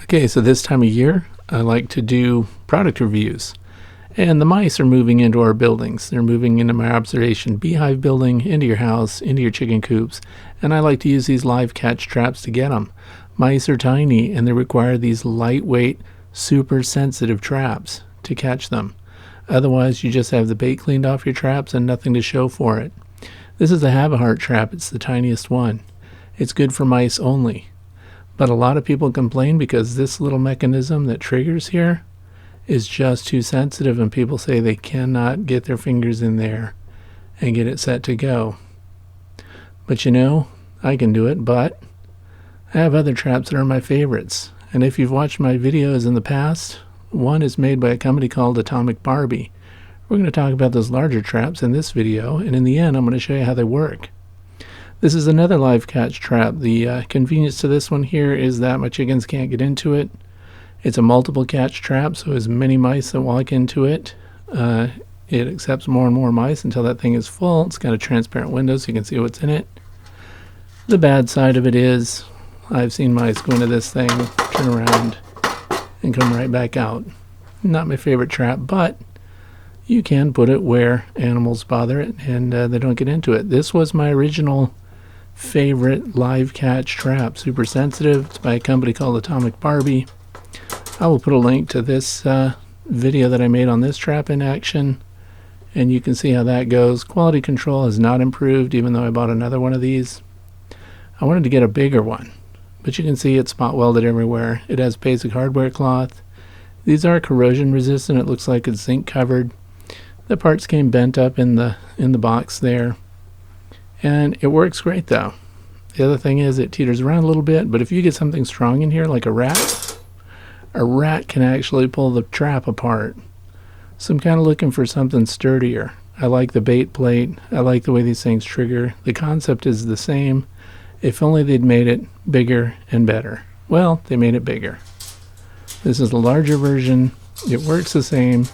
Okay, so this time of year, I like to do product reviews. And the mice are moving into our buildings. They're moving into my observation beehive building, into your house, into your chicken coops. And I like to use these live catch traps to get them. Mice are tiny and they require these lightweight, super sensitive traps to catch them. Otherwise, you just have the bait cleaned off your traps and nothing to show for it. This is a Havahart trap. It's the tiniest one. It's good for mice only. But a lot of people complain because this little mechanism that triggers here is just too sensitive, and people say they cannot get their fingers in there and get it set to go. But you know, I can do it, but I have other traps that are my favorites. And if you've watched my videos in the past, one is made by a company called Atomic Barbie. We're going to talk about those larger traps in this video, and in the end I'm going to show you how they work. This is another live catch trap. The convenience to this one here is that my chickens can't get into it. It's a multiple catch trap, so as many mice that walk into it, it accepts more and more mice until that thing is full. It's got a transparent window so you can see what's in it. The bad side of it is I've seen mice go into this thing, turn around, and come right back out. Not my favorite trap, but you can put it where animals bother it and they don't get into it. This was my original favorite live catch trap, super sensitive. It's by a company called Atomic Barbie. I will put a link to this video that I made on this trap in action, and you can see how that goes. Quality control has not improved, even though I bought another one of these. I wanted to get a bigger one, but you can see it's spot welded everywhere. It has basic hardware cloth. These are corrosion resistant. It looks like it's zinc covered. The parts came bent up in the box there, and it works great though. The other thing is it teeters around a little bit, but if you get something strong in here like a rat can actually pull the trap apart. So I'm kind of looking for something sturdier. I like the bait plate. I like the way these things trigger. The concept is the same. If only they'd made it bigger and better. Well, they made it bigger. This is the larger version. It works the same.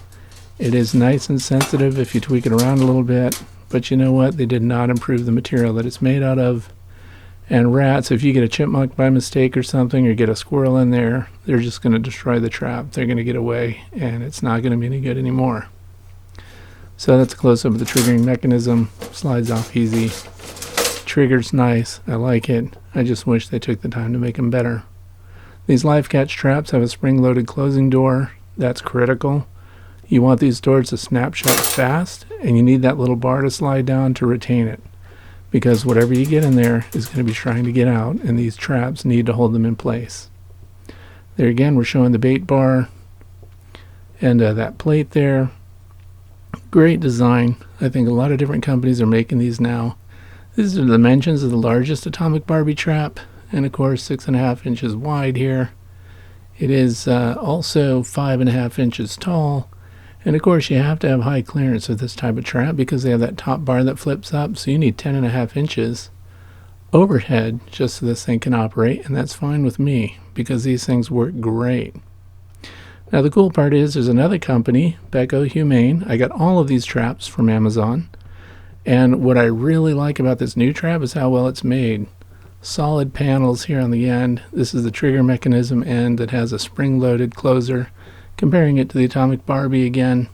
It is nice and sensitive if you tweak it around a little bit, but you know what? They did not improve the material that it's made out of. And rats, if you get a chipmunk by mistake or something, or get a squirrel in there, they're just going to destroy the trap. They're going to get away, and it's not going to be any good anymore. So that's a close-up of the triggering mechanism. Slides off easy. Trigger's nice. I like it. I just wish they took the time to make them better. These live catch traps have a spring-loaded closing door. That's critical. You want these doors to snap shut fast, and you need that little bar to slide down to retain it, because whatever you get in there is going to be trying to get out, and these traps need to hold them in place. There again, we're showing the bait bar and that plate there. Great design. I think a lot of different companies are making these now. These are the dimensions of the largest Atomic Barbie trap, and of course 6.5 inches wide here. It is also 5.5 inches tall. And of course you have to have high clearance with this type of trap because they have that top bar that flips up, so you need 10.5 inches overhead just so this thing can operate, and that's fine with me because these things work great. Now the cool part is there's another company, Becko Humane. I got all of these traps from Amazon, and what I really like about this new trap is how well it's made. Solid panels here on the end. This is the trigger mechanism end that has a spring-loaded closer. Comparing it to the Atomic Barbie again,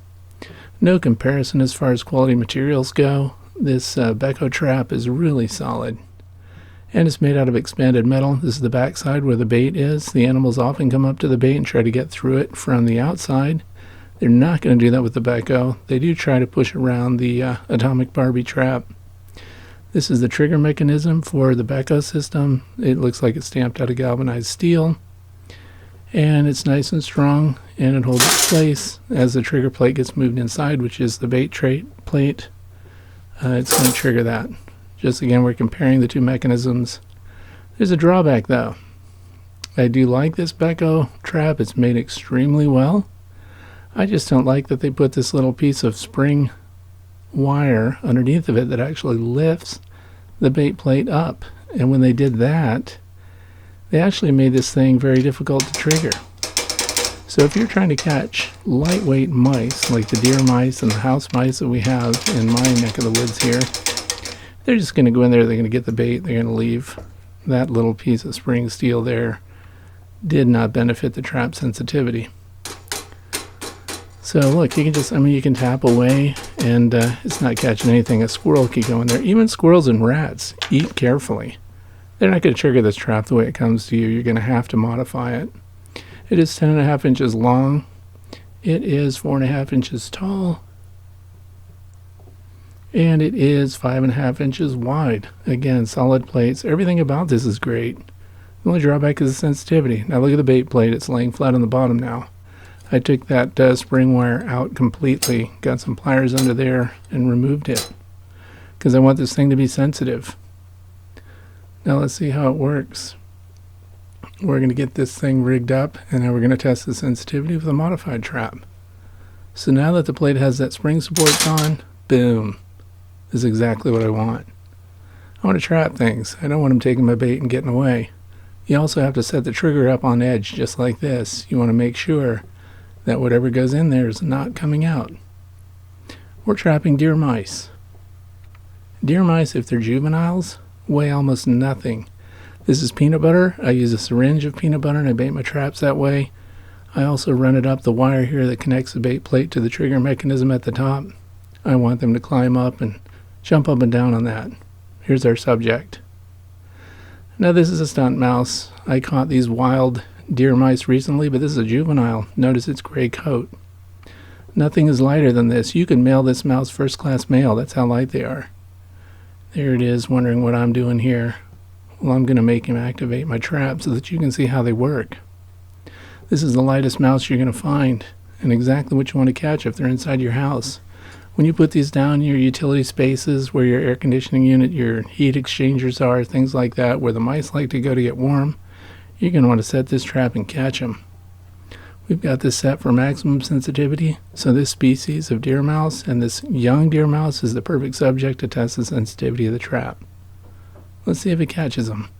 no comparison as far as quality materials go. This Becko trap is really solid, and it's made out of expanded metal. This is the back side where the bait is. The animals often come up to the bait and try to get through it from the outside. They're not going to do that with the Becko. They do try to push around the Atomic Barbie trap. This is the trigger mechanism for the Becko system. It looks like it's stamped out of galvanized steel. And it's nice and strong, and it holds its place as the trigger plate gets moved inside, which is the bait tray plate. It's going to trigger that. Just again, we're comparing the two mechanisms. There's a drawback though. I do like this Becko trap. It's made extremely well. I just don't like that they put this little piece of spring wire underneath of it that actually lifts the bait plate up. And when they did that, they actually made this thing very difficult to trigger. So if you're trying to catch lightweight mice, like the deer mice and the house mice that we have in my neck of the woods here, they're just going to go in there, they're going to get the bait, they're going to leave that little piece of spring steel there did not benefit the trap sensitivity. So look, you can just, you can tap away and it's not catching anything. A squirrel could go in there. Even squirrels and rats eat carefully. They're not going to trigger this trap the way it comes to you. You're going to have to modify it. It is 10.5 inches long. It is 4.5 inches tall. And it is 5.5 inches wide. Again, solid plates. Everything about this is great. The only drawback is the sensitivity. Now look at the bait plate. It's laying flat on the bottom now. I took that spring wire out completely, got some pliers under there, and removed it because I want this thing to be sensitive. Now let's see how it works. We're going to get this thing rigged up, and now we're going to test the sensitivity with a modified trap. So now that the plate has that spring support on, boom. This is exactly what I want. I want to trap things. I don't want them taking my bait and getting away. You also have to set the trigger up on edge just like this. You want to make sure that whatever goes in there is not coming out. We're trapping deer mice. Deer mice, if they're juveniles, weigh almost nothing. This is peanut butter. I use a syringe of peanut butter and I bait my traps that way. I also run it up the wire here that connects the bait plate to the trigger mechanism at the top. I want them to climb up and jump up and down on that. Here's our subject. Now this is a stunt mouse. I caught these wild deer mice recently, but this is a juvenile. Notice its gray coat. Nothing is lighter than this. You can mail this mouse first class mail. That's how light they are. There it is, wondering what I'm doing here. Well, I'm going to make him activate my trap so that you can see how they work. This is the lightest mouse you're going to find, and exactly what you want to catch if they're inside your house. When you put these down in your utility spaces where your air conditioning unit, your heat exchangers are, things like that, where the mice like to go to get warm, you're going to want to set this trap and catch them. We've got this set for maximum sensitivity, so this species of deer mouse and this young deer mouse is the perfect subject to test the sensitivity of the trap. Let's see if it catches them.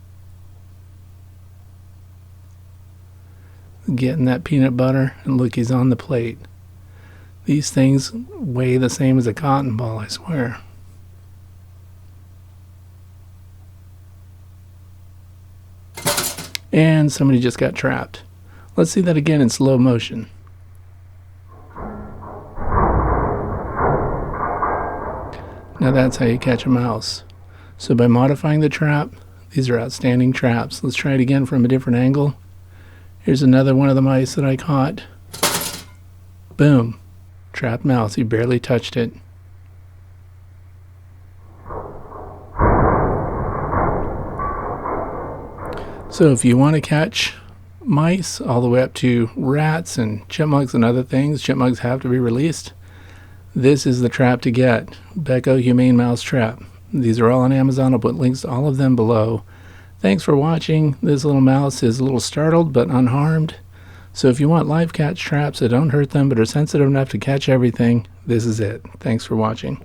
Getting that peanut butter, and look, he's on the plate. These things weigh the same as a cotton ball, I swear. And somebody just got trapped. Let's see that again in slow motion. Now that's how you catch a mouse. So by modifying the trap, these are outstanding traps. Let's try it again from a different angle. Here's another one of the mice that I caught. Boom. Trapped mouse. He barely touched it. So if you want to catch mice all the way up to rats and chipmunks and other things, chipmunks have to be released, this is the trap to get. Becko Humane Mouse Trap. These are all on Amazon. I'll put links to all of them below. Thanks for watching. This little mouse is a little startled but unharmed. So if you want live catch traps that don't hurt them but are sensitive enough to catch everything, this is it. Thanks for watching.